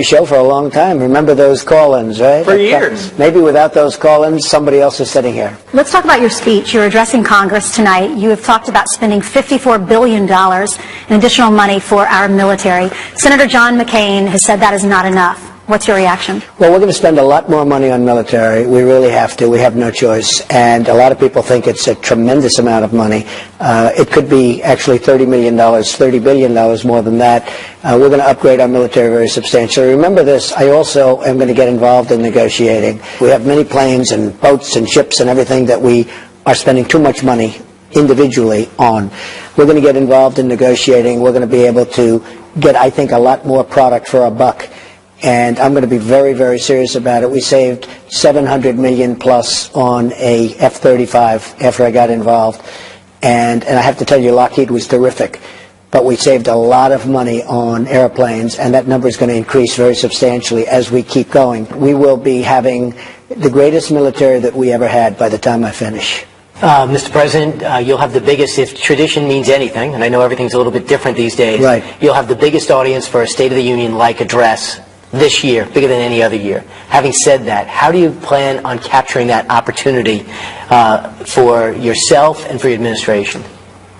to your show for a long time. Remember those call-ins, right? For years. Maybe without those call-ins, somebody else is sitting here. Let's talk about your speech. You're addressing Congress tonight. You have talked about spending $54 billion in additional money for our military. Senator John McCain has said that is not enough. What's your reaction? Well, we're going to spend a lot more money on military. We really have to. We have no choice. And a lot of people think it's a tremendous amount of money. It could be actually $30 million, $30 billion more than that. We're going to upgrade our military very substantially. Remember this, I also am going to get involved in negotiating. We have many planes and boats and ships and everything that we are spending too much money individually on. We're going to get involved in negotiating. We're going to be able to get, I think, a lot more product for a buck. And I'm going to be very, very serious about it. We saved $700 million plus on a F-35 after I got involved. And I have to tell you, Lockheed was terrific. But we saved a lot of money on airplanes, and that number is going to increase very substantially as we keep going. We will be having the greatest military that we ever had by the time I finish. Mr. President, you'll have the biggest, if tradition means anything, and I know everything's a little bit different these days, right. You'll have the biggest audience for a State of the Union-like address this year, bigger than any other year. Having said that, how do you plan on capturing that opportunity for yourself and for your administration?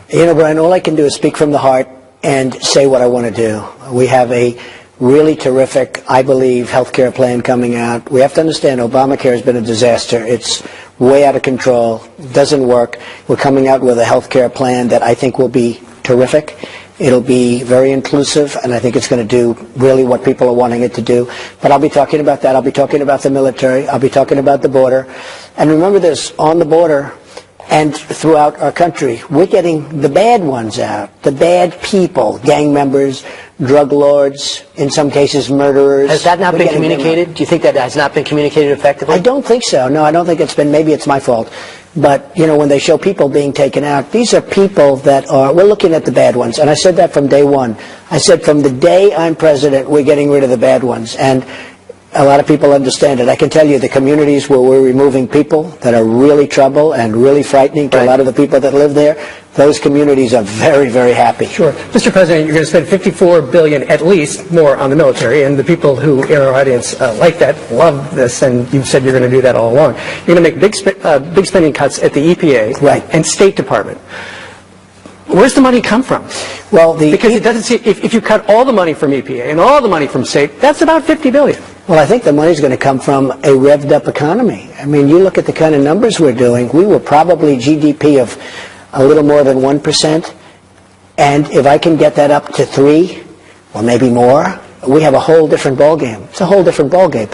You know, Brian, all I can do is speak from the heart and say what I want to do. We have a really terrific, I believe, health care plan coming out. We have to understand Obamacare has been a disaster. It's way out of control. It doesn't work. We're coming out with a health care plan that I think will be terrific. It'll be very inclusive, and I think it's going to do really what people are wanting it to do. But I'll be talking about that. I'll be talking about the military. I'll be talking about the border. And remember this, on the border and throughout our country, we're getting the bad ones out, the bad people, gang members, drug lords, in some cases murderers. Has that not been communicated? Do you think that has not been communicated effectively? I don't think so. No, I don't think it's been. Maybe it's my fault. But, you know, when they show people being taken out, these are people that are, we're looking at the bad ones. And I said that from day one. I said from the day I'm president, we're getting rid of the bad ones. And a lot of people understand it. I can tell you the communities where we're removing people that are really trouble and really frightening to a lot of the people that live there, those communities are very, very happy. Sure. Mr. President, you're going to spend $54 billion at least more on the military, and the people who in our audience like that love this, and you've said you're going to do that all along. You're going to make big spending cuts at the EPA and State Department. Where's the money come from? Well, because it doesn't seem, if you cut all the money from EPA and all the money from State, that's about $50 billion. Well, I think the money's going to come from a revved-up economy. I mean, you look at the kind of numbers we're doing. We were probably GDP of a little more than 1%. And if I can get that up to 3 or maybe more, we have a whole different ballgame. It's a whole different ballgame.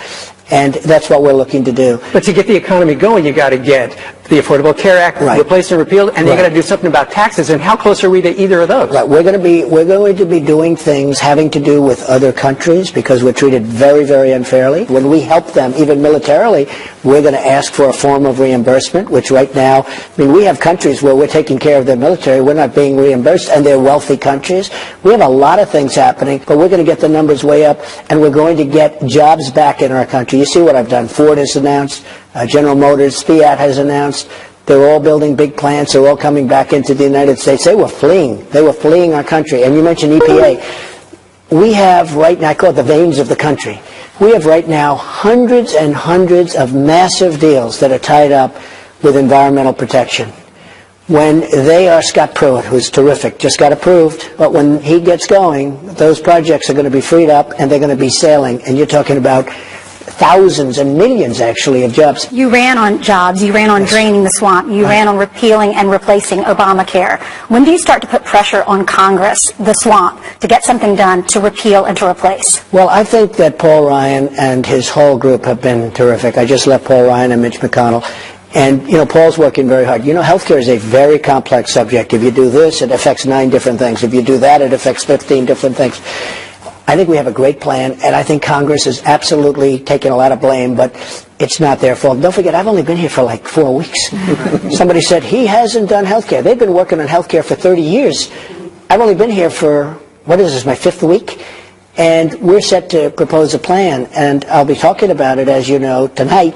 And that's what we're looking to do. But to get the economy going, you got to get the Affordable Care Act replaced and repealed, and you got to do something about taxes. And how close are we to either of those? Right. We're going to be doing things having to do with other countries because we're treated very, very unfairly. When we help them, even militarily, we're going to ask for a form of reimbursement, which right now, I mean, we have countries where we're taking care of their military. We're not being reimbursed, and they're wealthy countries. We have a lot of things happening, but we're going to get the numbers way up, and we're going to get jobs back in our country. You see what I've done. Ford has announced, General Motors, Fiat has announced. They're all building big plants. They're all coming back into the United States. They were fleeing. They were fleeing our country. And you mentioned EPA. We have right now, I call it the veins of the country. We have right now hundreds and hundreds of massive deals that are tied up with environmental protection. When they are, Scott Pruitt, who's terrific, just got approved, but when he gets going, those projects are going to be freed up and they're going to be sailing. And you're talking about thousands and millions, actually, of jobs. You ran on jobs. You ran on draining the swamp. You ran on repealing and replacing Obamacare. When do you start to put pressure on Congress, the swamp, to get something done to repeal and to replace? Well, I think that Paul Ryan and his whole group have been terrific. I just left Paul Ryan and Mitch McConnell. And, you know, Paul's working very hard. You know, healthcare is a very complex subject. If you do this, it affects 9 different things. If you do that, it affects 15 different things. I think we have a great plan, and I think Congress is absolutely taking a lot of blame, but it's not their fault. Don't forget, I've only been here for like 4 weeks. Somebody said, he hasn't done health care. They've been working on health care for 30 years. I've only been here for, what is this, my 5th week? And we're set to propose a plan, and I'll be talking about it, as you know, tonight.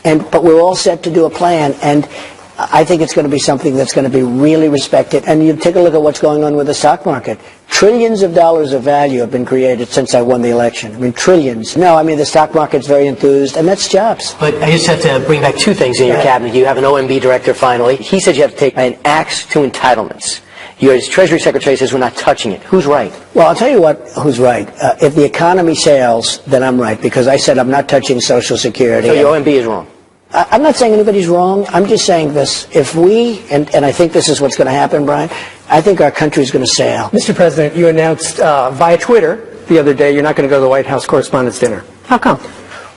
But we're all set to do a plan, and I think it's going to be something that's going to be really respected. And you take a look at what's going on with the stock market. Trillions of dollars of value have been created since I won the election. I mean, trillions. No, I mean, the stock market's very enthused, and that's jobs. But I just have to bring back two things in your cabinet. You have an OMB director, finally. He said you have to take an axe to entitlements. Your Treasury Secretary says we're not touching it. Who's right? Well, I'll tell you who's right. If the economy sails, then I'm right, because I said I'm not touching Social Security. So your OMB is wrong. I'm not saying anybody's wrong. I'm just saying this. If we, and I think this is what's going to happen, Brian, I think our country's going to sail. Mr. President, you announced via Twitter the other day you're not going to go to the White House Correspondents' Dinner. How come?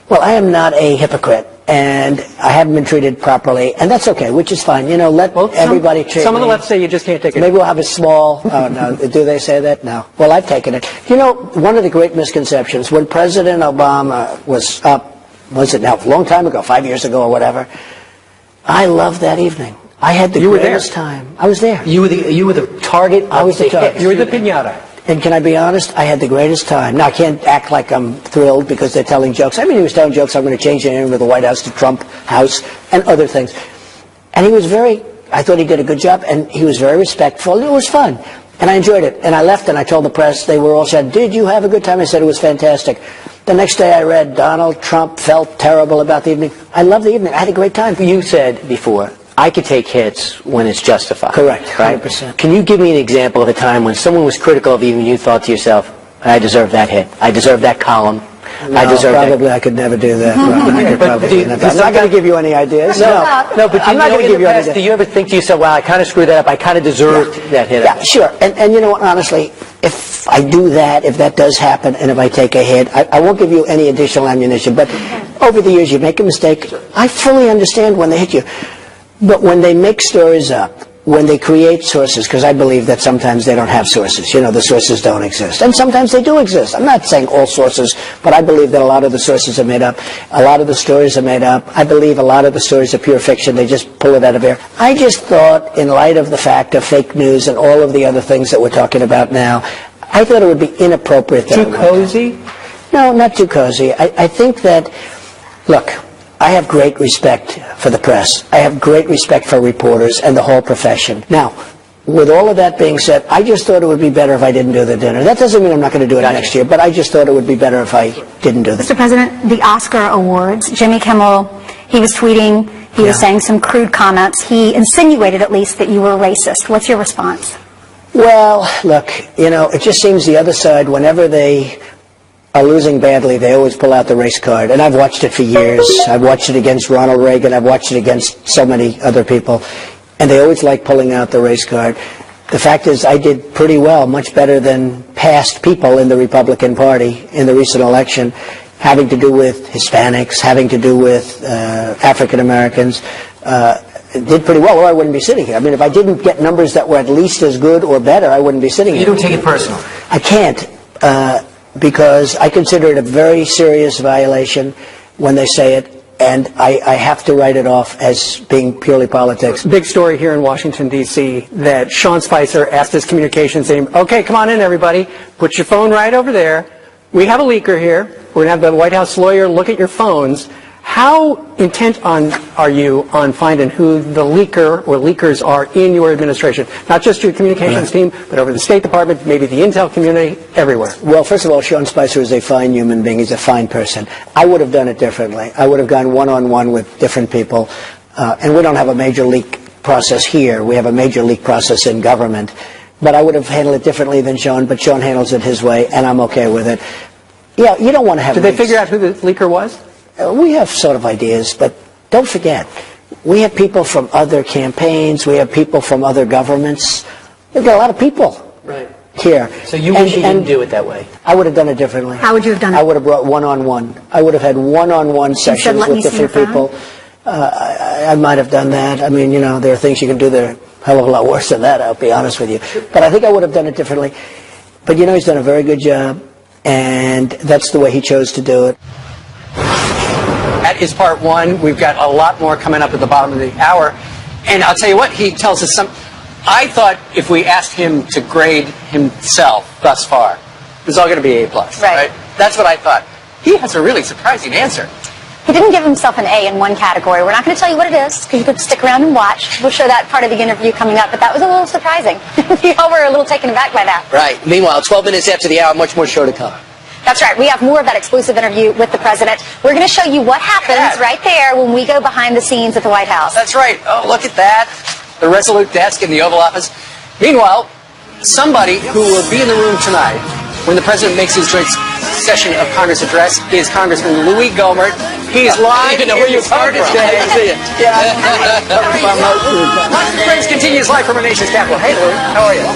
Well, I am not a hypocrite, and I haven't been treated properly, and that's okay, which is fine. You know, let everybody treat Some of the me. left say you just can't take it. Maybe we'll have a small, oh, no, do they say that? No. Well, I've taken it. You know, one of the great misconceptions, when President Obama was up, was it now, a long time ago, 5 years ago or whatever, I loved that evening. I had the greatest time. I was there. You were the target. I was the target. You were the piñata. And can I be honest? I had the greatest time. Now, I can't act like I'm thrilled because they're telling jokes. I mean, he was telling jokes. I'm going to change the name of the White House to Trump House and other things. And he was I thought he did a good job, and he was very respectful. It was fun. And I enjoyed it. And I left, and I told the press, they were all said, did you have a good time? I said it was fantastic. The next day I read Donald Trump felt terrible about the evening. I loved the evening. I had a great time. You said before, I could take hits when it's justified. Correct, right? 100%. Can you give me an example of a time when someone was critical of you and you thought to yourself, I deserve that hit. I deserve that column. I deserve probably that. I could never do that. I'm not going to give you any ideas. No, but I'm not going to give you any Do ideas. you ever think to yourself, well, I kind of screwed that up. I kind of deserved that hit. Yeah, sure. And you know what, honestly, if I do that, if that does happen, and if I take a hit, I won't give you any additional ammunition. But over the years, you make a mistake. I fully understand when they hit you. But when they make stories up, when they create sources, because I believe that sometimes they don't have sources. You know, the sources don't exist. And sometimes they do exist. I'm not saying all sources, but I believe that a lot of the sources are made up. A lot of the stories are made up. I believe a lot of the stories are pure fiction. They just pull it out of air. I just thought, in light of the fact of fake news and all of the other things that we're talking about now, I thought it would be inappropriate. Too cozy? No, not too cozy. I think that, look, I have great respect for the press. I have great respect for reporters and the whole profession. Now, with all of that being said, I just thought it would be better if I didn't do the dinner. That doesn't mean I'm not going to do it next year, but I just thought it would be better if I didn't do that. Mr. President, the Oscar Awards, Jimmy Kimmel, he was tweeting, he was saying some crude comments. He insinuated, at least, that you were racist. What's your response? Well, look, you know, it just seems the other side, whenever they are losing badly, they always pull out the race card. And I've watched it for years. I've watched it against Ronald Reagan. I've watched it against so many other people. And they always like pulling out the race card. The fact is, I did pretty well, much better than past people in the Republican Party in the recent election, having to do with Hispanics, having to do with African Americans. Did pretty well, or I wouldn't be sitting here. I mean, if I didn't get numbers that were at least as good or better, I wouldn't be sitting here. You don't take it personal. I can't. Because I consider it a very serious violation when they say it, and I have to write it off as being purely politics. Big story here in Washington, D.C., that Sean Spicer asked his communications team, okay, come on in, everybody. Put your phone right over there. We have a leaker here. We're going to have the White House lawyer look at your phones. How intent are you on finding who the leaker or leakers are in your administration? Not just your communications team, but over the State Department, maybe the intel community, everywhere. Well, first of all, Sean Spicer is a fine human being. He's a fine person. I would have done it differently. I would have gone one-on-one with different people. And we don't have a major leak process here. We have a major leak process in government. But I would have handled it differently than Sean, but Sean handles it his way, and I'm okay with it. Yeah, you don't want to have Did they figure out who the leaker was? We have sort of ideas, but don't forget, we have people from other campaigns, we have people from other governments. We've got a lot of people here. So you wish you didn't do it that way? I would have done it differently. How would you have done it? I would have brought one-on-one. I would have had one-on-one sessions "Let me with see your different people. I might have done that. I mean, you know, there are things you can do that are a hell of a lot worse than that, I'll be honest with you. But I think I would have done it differently. But, you know, he's done a very good job, and that's the way he chose to do it. That is part one. We've got a lot more coming up at the bottom of the hour. And I'll tell you what, he tells us some. I thought if we asked him to grade himself thus far, it was all going to be A+. Right. That's what I thought. He has a really surprising answer. He didn't give himself an A in one category. We're not going to tell you what it is, because you could stick around and watch. We'll show that part of the interview coming up, but that was a little surprising. We all were a little taken aback by that. Right. Meanwhile, 12 minutes after the hour, much more show to come. That's right. We have more of that exclusive interview with the president. We're going to show you what happens right there when we go behind the scenes at the White House. That's right. Oh, look at that. The Resolute desk in the Oval Office. Meanwhile, somebody who will be in the room tonight when the president makes his joint session of Congress address is Congressman Louis Gohmert. He's live. I didn't know where you started from. Constant Friends continues live from our nation's capital. Hey, Louis, how are you?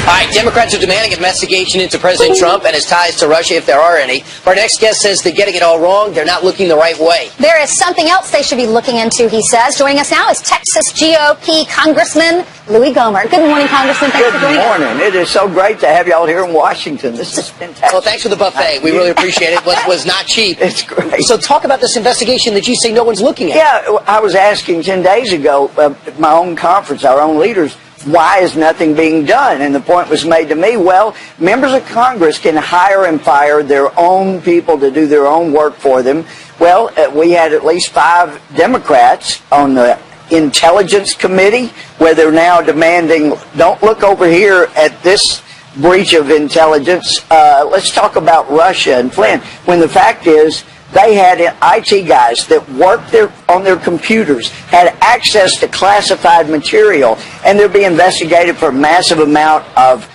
All right, Democrats are demanding an investigation into President Trump and his ties to Russia, if there are any. Our next guest says they're getting it all wrong. They're not looking the right way. There is something else they should be looking into, he says. Joining us now is Texas GOP Congressman Louis Gohmert. Good morning, Congressman. Thanks for joining us. Good morning. It is so great to have y'all here in Washington. This is fantastic. Well, thanks for the buffet. We really appreciate it. It was not cheap. It's great. So talk about this investigation that you say no one's looking at. Yeah, I was asking 10 days ago at my own conference, our own leaders, why is nothing being done? And the point was made to me, well, members of Congress can hire and fire their own people to do their own work for them. Well, we had at least 5 Democrats on the Intelligence Committee where they're now demanding, don't look over here at this breach of intelligence. Let's talk about Russia and Flynn. When the fact is, they had IT guys that worked on their computers, had access to classified material, and they're being investigated for a massive amount of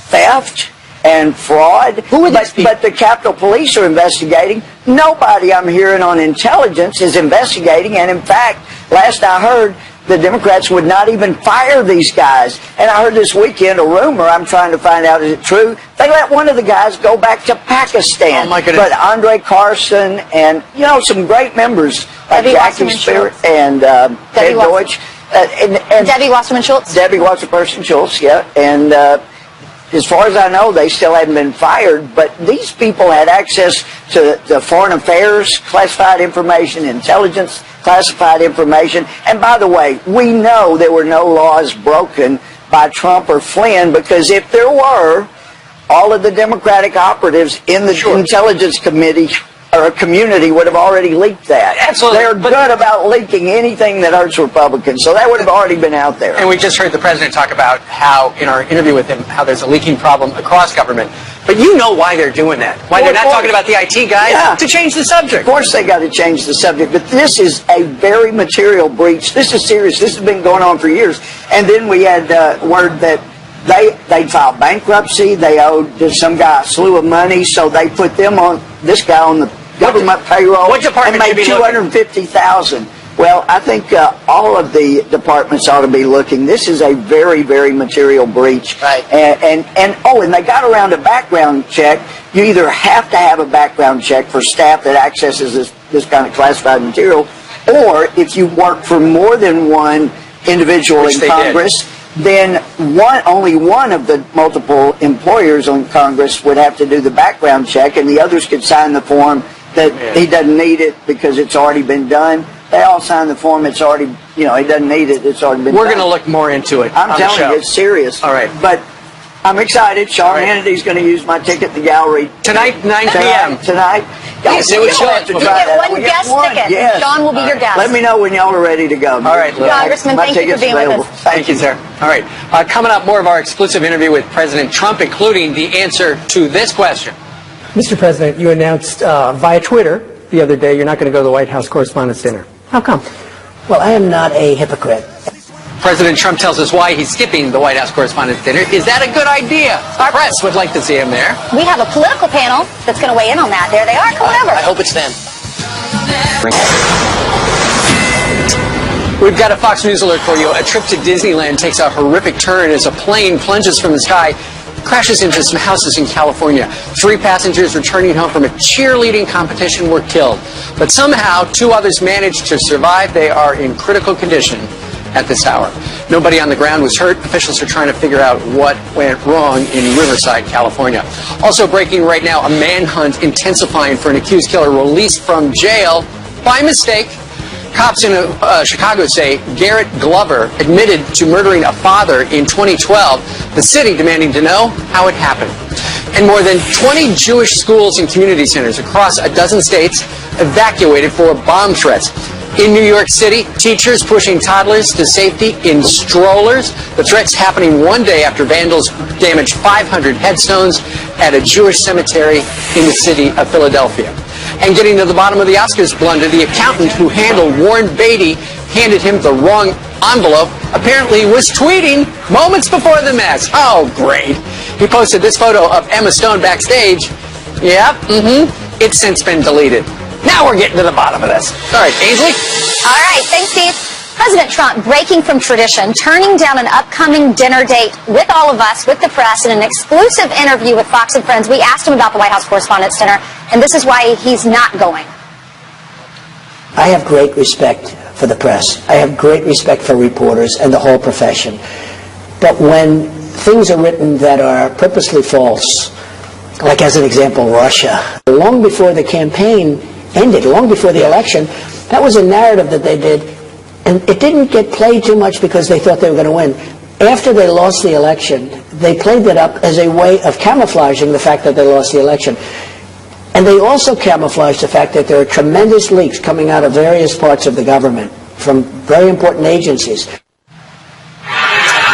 theft and fraud. Who are these people? But the Capitol Police are investigating. Nobody I'm hearing on intelligence is investigating, and in fact, last I heard, the Democrats would not even fire these guys. And I heard this weekend a rumor, I'm trying to find out, is it true? They let one of the guys go back to Pakistan. Oh, my goodness. But Andre Carson and, you know, some great members like Debbie Jackie Wasserman Spirit Schultz. and Ted Deutsch. And Debbie Wasserman Schultz. Debbie Wasserman Schultz, yeah. And as far as I know, they still hadn't been fired, but these people had access to the foreign affairs, classified information, intelligence, classified information. And by the way, we know there were no laws broken by Trump or Flynn, because if there were, all of the Democratic operatives in the Intelligence Committee or community would have already leaked that. Absolutely. They're good about leaking anything that hurts Republicans, so that would have already been out there. And we just heard the president talk about how, in our interview with him, how there's a leaking problem across government. But you know why they're doing that. Why they're not talking about the IT guys? Yeah. To change the subject. Of course they got to change the subject, but this is a very material breach. This is serious. This has been going on for years. And then we had word that they filed bankruptcy. They owed some guy a slew of money, so they put this guy on the government payroll What department and made should be looking? $250,000. Well, I think all of the departments ought to be looking. This is a very, very material breach. Right. And they got around a background check. You either have to have a background check for staff that accesses this kind of classified material, or if you work for more than one individual in Congress, then only one of the multiple employers on Congress would have to do the background check, and the others could sign the form that he doesn't need it because it's already been done. They all sign the form. It's already, he doesn't need it. It's already been done. We're going to look more into it. I'm on the telling show. you, it's serious. All right. But I'm excited. Sean All right. Hannity's going to use my ticket at the gallery. Tonight, 9 p.m. Tonight. Yes, it was Y'all Sean. have to You try get that. one We guest one. ticket. Yes. Sean will be your guest. Let me know when y'all are ready to go. All right, Lou. Congressman, My thank you for ticket's being with available. us. Thank you, sir. All right. Coming up, more of our exclusive interview with President Trump, including the answer to this question. Mr. President, you announced via Twitter the other day you're not going to go to the White House Correspondents' Dinner. How come? Well, I am not a hypocrite. President Trump tells us why he's skipping the White House Correspondents' Dinner. Is that a good idea? Our press would like to see him there. We have a political panel that's going to weigh in on that. There they are. Come on over. I hope it's them. We've got a Fox News alert for you. A trip to Disneyland takes a horrific turn as a plane plunges from the sky, crashes into some houses in California. 3 passengers returning home from a cheerleading competition were killed. But somehow, 2 others managed to survive. They are in critical condition at this hour. Nobody on the ground was hurt. Officials are trying to figure out what went wrong in Riverside, California. Also breaking right now, a manhunt intensifying for an accused killer released from jail by mistake. Cops in Chicago say Garrett Glover admitted to murdering a father in 2012, the city demanding to know how it happened. And more than 20 Jewish schools and community centers across a dozen states evacuated for bomb threats. In New York City, teachers pushing toddlers to safety in strollers. The threats happening one day after vandals damaged 500 headstones at a Jewish cemetery in the city of Philadelphia. And getting to the bottom of the Oscars blunder, the accountant who handled Warren Beatty handed him the wrong envelope, apparently was tweeting moments before the mess. Oh, great. He posted this photo of Emma Stone backstage. Yep, it's since been deleted. Now we're getting to the bottom of this. All right, Ainsley? All right, thanks, Steve. President Trump breaking from tradition, turning down an upcoming dinner date with all of us, with the press, in an exclusive interview with Fox and Friends. We asked him about the White House Correspondents' Dinner, and this is why he's not going. I have great respect for the press. I have great respect for reporters and the whole profession. But when things are written that are purposely false, like as an example, Russia, long before the campaign ended, long before the election, that was a narrative that they did, and it didn't get played too much because they thought they were going to win. After they lost the election, they played that up as a way of camouflaging the fact that they lost the election. And they also camouflaged the fact that there are tremendous leaks coming out of various parts of the government from very important agencies.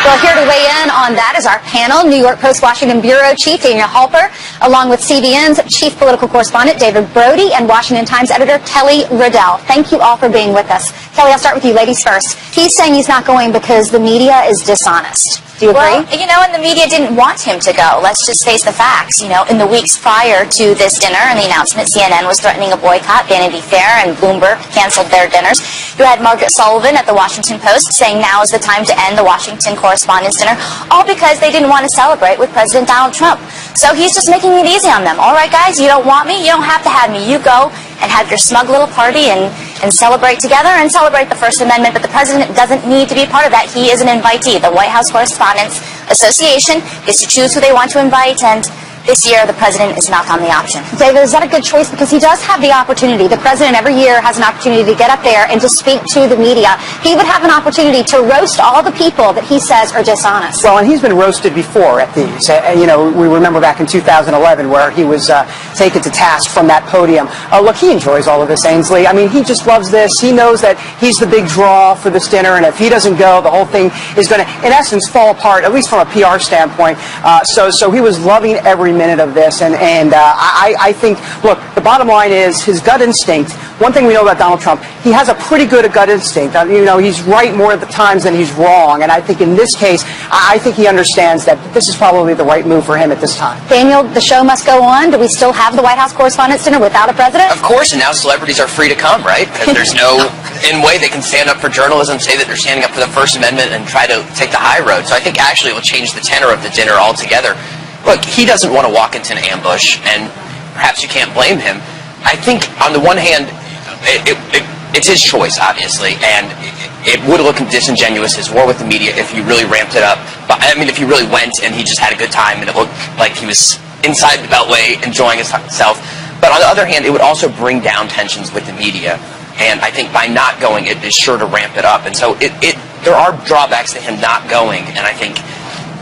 Well, here to weigh in on that is our panel, New York Post Washington Bureau Chief Daniel Halper, along with CBN's Chief Political Correspondent David Brody and Washington Times Editor Kelly Riddell. Thank you all for being with us. Kelly, I'll start with you ladies first. He's saying he's not going because the media is dishonest. Do you agree? Well, you know, and the media didn't want him to go. Let's just face the facts. You know, in the weeks prior to this dinner and the announcement, CNN was threatening a boycott. Vanity Fair and Bloomberg canceled their dinners. You had Margaret Sullivan at the Washington Post saying now is the time to end the Washington Correspondents' Dinner, all because they didn't want to celebrate with President Donald Trump. So he's just making it easy on them. All right, guys, you don't want me? You don't have to have me. You go and have your smug little party and celebrate together and celebrate the First Amendment, but the president doesn't need to be a part of that. He is an invitee. The White House Correspondents Association gets to choose who they want to invite, and this year the president is not on the option. David, is that a good choice? Because he does have the opportunity. The president every year has an opportunity to get up there and to speak to the media. He would have an opportunity to roast all the people that he says are dishonest. Well, and he's been roasted before at these. You know, we remember back in 2011 where he was taken to task from that podium. Look, he enjoys all of this, Ainsley. I mean, he just loves this. He knows that he's the big draw for this dinner, and if he doesn't go, the whole thing is going to, in essence, fall apart, at least from a PR standpoint. So he was loving every minute of this, and I think, look, the bottom line is his gut instinct. One thing we know about Donald Trump, he has a pretty good gut instinct. You know, he's right more at the times than he's wrong, and I think in this case, I think he understands that this is probably the right move for him at this time. Daniel, the show must go on. Do we still have the White House Correspondents' Dinner without a president? Of course, and now celebrities are free to come, right? Because there's no way they can stand up for journalism, say that they're standing up for the First Amendment, and try to take the high road. So I think actually it will change the tenor of the dinner altogether. Look, he doesn't want to walk into an ambush, and perhaps you can't blame him. I think, on the one hand, it's his choice, obviously, and it would look disingenuous, his war with the media, if he really ramped it up. But I mean, if he really went and he just had a good time and it looked like he was inside the Beltway enjoying himself. But on the other hand, it would also bring down tensions with the media. And I think by not going, it is sure to ramp it up. And so there are drawbacks to him not going, and I think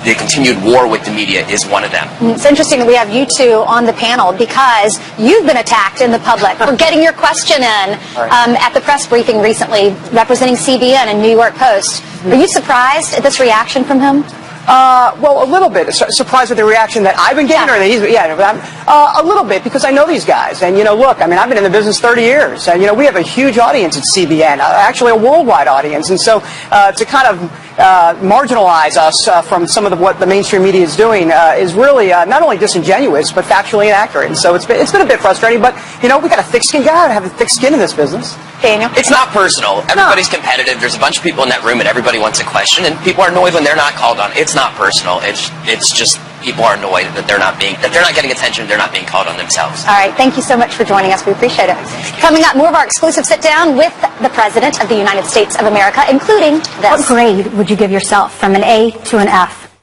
the continued war with the media is one of them. It's interesting that we have you two on the panel because you've been attacked in the public for getting your question in at the press briefing recently, representing CBN and New York Post. Are you surprised at this reaction from him? Well, a little bit. Surprised with the reaction that I've been getting, or that he's, a little bit, because I know these guys. And, you know, look, I mean, I've been in the business 30 years. And, you know, we have a huge audience at CBN, actually a worldwide audience. And so to kind of marginalize us from some of what the mainstream media is doing is really not only disingenuous, but factually inaccurate. And so it's been a bit frustrating. But, you know, we got a thick skin. Got to have a thick skin in this business. Daniel? It's not personal. Everybody's competitive. There's a bunch of people in that room, and everybody wants a question. And people are annoyed when they're not called on. It's not personal. It's just people are annoyed that they're not getting attention. They're not being called on themselves. All right. Thank you so much for joining us. We appreciate it. Coming up, more of our exclusive sit down with the President of the United States of America, including this. What grade would you give yourself from an A to an F?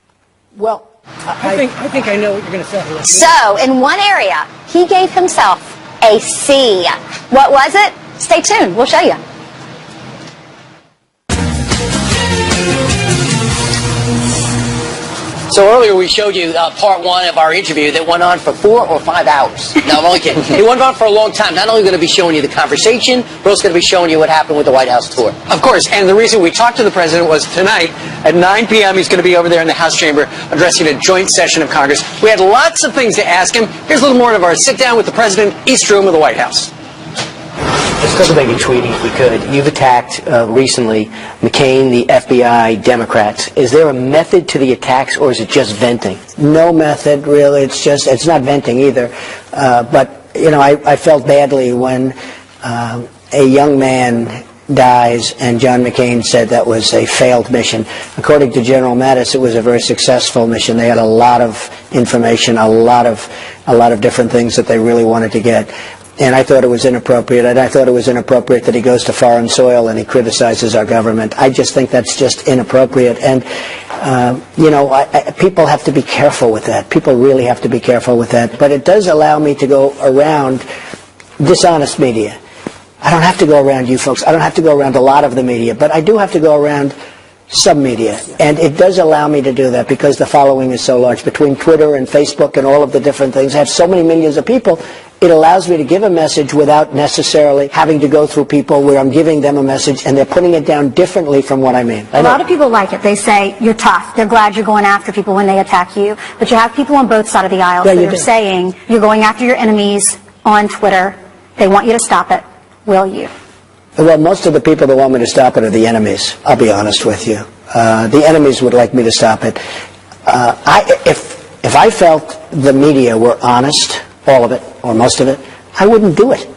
Well, I think I know what you're going to say. So, in one area, he gave himself a C. What was it? Stay tuned. We'll show you. So earlier we showed you part one of our interview that went on for 4 or 5 hours. No, I'm only kidding. It went on for a long time. Not only going to be showing you the conversation, but also going to be showing you what happened with the White House tour. Of course, and the reason we talked to the president was tonight at 9 p.m. he's going to be over there in the House chamber addressing a joint session of Congress. We had lots of things to ask him. Here's a little more of our sit-down with the president, East Room of the White House. Let's talk about your tweeting, if we could. You've attacked recently McCain, the FBI, Democrats. Is there a method to the attacks, or is it just venting? No method, really. It's not venting either. But, you know, I felt badly when a young man dies and John McCain said that was a failed mission. According to General Mattis, it was a very successful mission. They had a lot of information, a lot of different things that they really wanted to get. And I thought it was inappropriate, and I thought it was inappropriate that he goes to foreign soil and he criticizes our government. I just think that's just inappropriate. And, you know, people have to be careful with that. People really have to be careful with that. But it does allow me to go around dishonest media. I don't have to go around you folks. I don't have to go around a lot of the media, but I do have to go around some media. And it does allow me to do that because the following is so large. Between Twitter and Facebook and all of the different things, I have so many millions of people. It allows me to give a message without necessarily having to go through people where I'm giving them a message and they're putting it down differently from what I mean. A lot of people like it. They say you're tough. They're glad you're going after people when they attack you. But you have people on both sides of the aisle that are saying you're going after your enemies on Twitter. They want you to stop it. Will you? Well, most of the people that want me to stop it are the enemies, I'll be honest with you. The enemies would like me to stop it. If I felt the media were honest, all of it, or most of it, I wouldn't do it.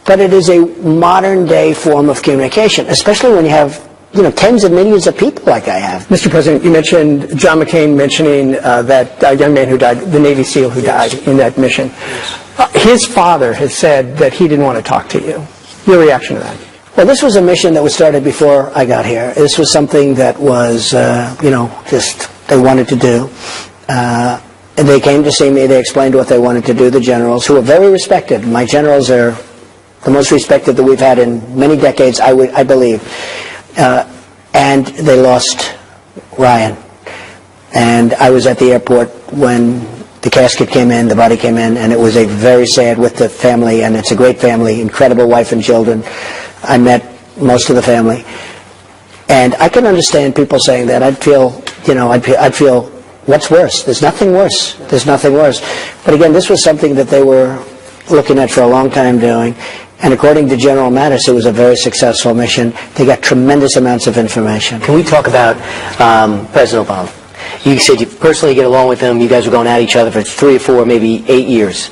But it is a modern-day form of communication, especially when you have, you know, tens of millions of people like I have. Mr. President, you mentioned John McCain mentioning that young man who died, the Navy SEAL who died in that mission. His father has said that he didn't want to talk to you. Your reaction to that? Well, this was a mission that was started before I got here. This was something that was, you know, just they wanted to do. And they came to see me. They explained what they wanted to do, the generals, who are very respected. My generals are the most respected that we've had in many decades, I believe. And they lost Ryan. And I was at the airport when the casket came in, the body came in, and it was a very sad with the family, and it's a great family, incredible wife and children. I met most of the family. And I can understand people saying that. I'd feel, you know, I'd feel, what's worse? There's nothing worse. There's nothing worse. But again, this was something that they were looking at for a long time doing. And according to General Mattis, it was a very successful mission. They got tremendous amounts of information. Can we talk about President Obama? You said you personally get along with him. You guys were going at each other for 3 or 4, maybe 8 years.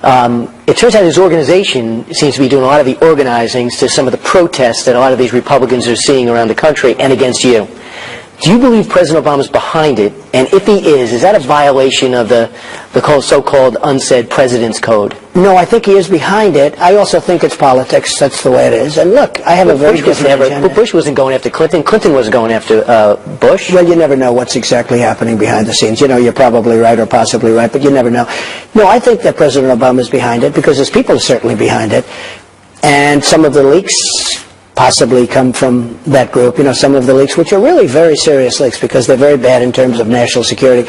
It turns out his organization seems to be doing a lot of the organizing to some of the protests that a lot of these Republicans are seeing around the country and against you. Do you believe President Obama is behind it? And if he is that a violation of the so-called unsaid President's Code? No, I think he is behind it. I also think it's politics. That's the way it is. And look, I have a very different agenda. Bush wasn't going after Clinton. Clinton wasn't going after Bush. Well, you never know what's exactly happening behind the scenes. You know, you're probably right or possibly right, but you never know. No, I think that President Obama is behind it because his people are certainly behind it. And some of the leaks possibly come from that group, you know, some of the leaks, which are really very serious leaks because they're very bad in terms of national security.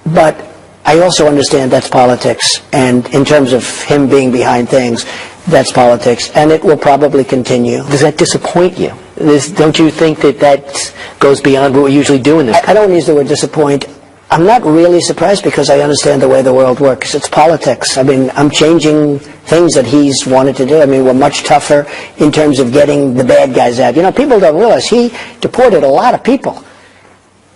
But I also understand that's politics, and in terms of him being behind things, that's politics, and it will probably continue. Does that disappoint you? Don't you think that goes beyond what we usually do in this country? I don't use the word disappoint. I'm not really surprised because I understand the way the world works. It's politics. I mean, I'm changing things that he's wanted to do. I mean, we're much tougher in terms of getting the bad guys out. You know, people don't realize he deported a lot of people.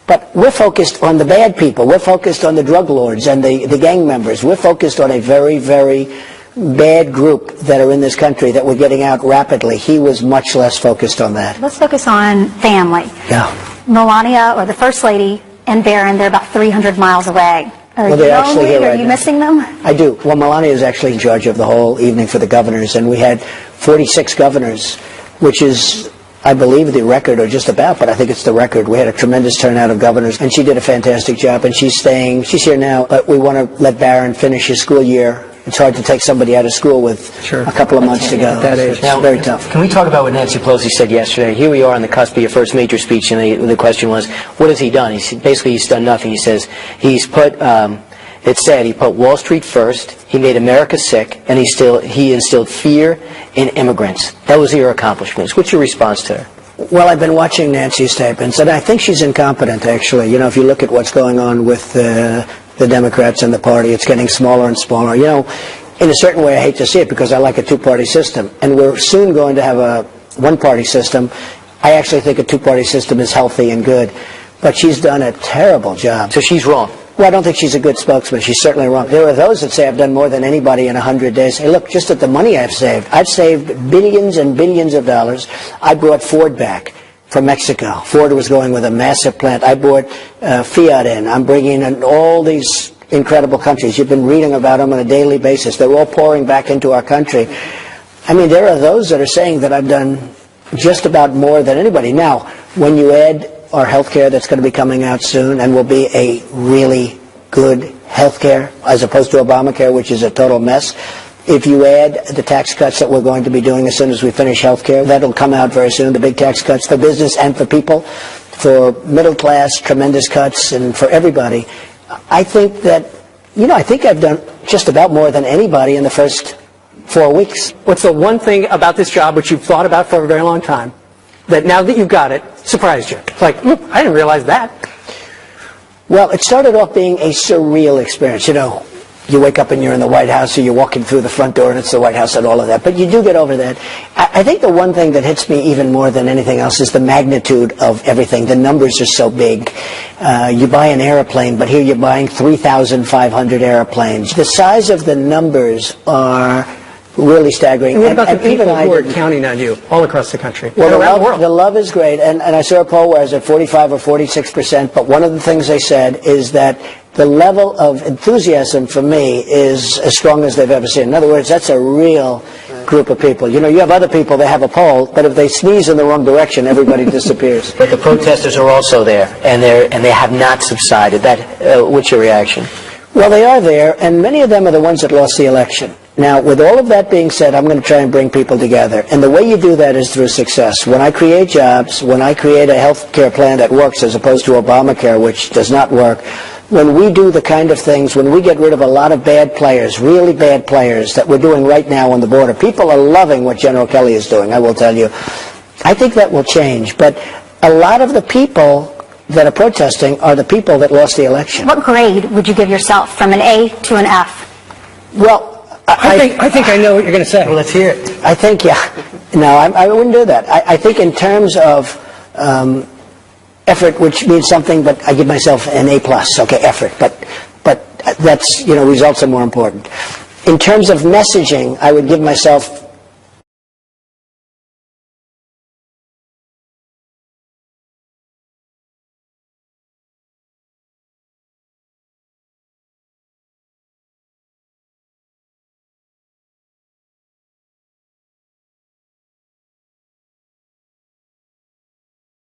But we're focused on the bad people. We're focused on the drug lords and the gang members. We're focused on a very, very bad group that are in this country that we're getting out rapidly. He was much less focused on that. Let's focus on family. Yeah. Melania, or the First Lady, and Barron, they're about 300 miles away. Are they're you actually lonely? here right Are you now. missing them? I do. Well, Melania is actually in charge of the whole evening for the governors, and we had 46 governors, which is, I believe, the record, or just about, but I think it's the record. We had a tremendous turnout of governors, and she did a fantastic job, and she's here now, but we want to let Barron finish his school year It's hard to take somebody out of school with a couple of months to go. At that age. It's very tough. Can we talk about what Nancy Pelosi said yesterday? Here we are on the cusp of your first major speech, and the question was, what has he done? He's done nothing. He says he's put, it said he put Wall Street first, he made America sick, and he instilled fear in immigrants. That was your accomplishments. What's your response to her? Well, I've been watching Nancy's statements, and I think she's incompetent, actually. You know, if you look at what's going on with the Democrats and the party, it's getting smaller and smaller. You know, in a certain way, I hate to see it because I like a two-party system, and we're soon going to have a one-party system. I actually think a two-party system is healthy and good, but she's done a terrible job. So she's wrong. Well, I don't think she's a good spokesman. She's certainly wrong. There are those that say I've done more than anybody in 100 days. Hey, look, just at the money I've saved billions and billions of dollars. I brought Ford back from Mexico. Ford was going with a massive plant. I brought Fiat in. I'm bringing in all these incredible countries. You've been reading about them on a daily basis. They're all pouring back into our country. I mean, there are those that are saying that I've done just about more than anybody. Now, when you add our health care that's going to be coming out soon and will be a really good health care as opposed to Obamacare, which is a total mess. If you add the tax cuts that we're going to be doing as soon as we finish health care, that'll come out very soon, the big tax cuts for business and for people, for middle class, tremendous cuts, and for everybody. I think that, I think I've done just about more than anybody in the first 4 weeks. What's the one thing about this job which you've thought about for a very long time that now that you've got it, surprised you? It's like, I didn't realize that. Well, it started off being a surreal experience. You wake up and you're in the White House, or you're walking through the front door and it's the White House and all of that. But you do get over that. I think the one thing that hits me even more than anything else is the magnitude of everything. The numbers are so big. You buy an airplane, but here you're buying 3,500 airplanes. The size of the numbers are really staggering. And what about the people who are didn't counting on you all across the country? Well, around the world. The love is great, and I saw a poll where I was at 45 or 46%, but one of the things they said is that the level of enthusiasm for me is as strong as they've ever seen. In other words, that's a real group of people. You have other people that have a poll, but if they sneeze in the wrong direction, everybody disappears. But the protesters are also there, and they have not subsided. What's your reaction? Well, they are there, and many of them are the ones that lost the election. Now, with all of that being said, I'm going to try and bring people together. And the way you do that is through success. When I create jobs, when I create a health care plan that works as opposed to Obamacare, which does not work, when we do the kind of things, when we get rid of a lot of bad players, really bad players that we're doing right now on the border, people are loving what General Kelly is doing, I will tell you. I think that will change. But a lot of the people that are protesting are the people that lost the election. What grade would you give yourself from an A to an F? Well, I think I know what you're going to say. Well, let's hear it. I think, no, I wouldn't do that. I think in terms of effort, which means something, but I give myself an A+, okay, effort, but that's, results are more important. In terms of messaging, I would give myself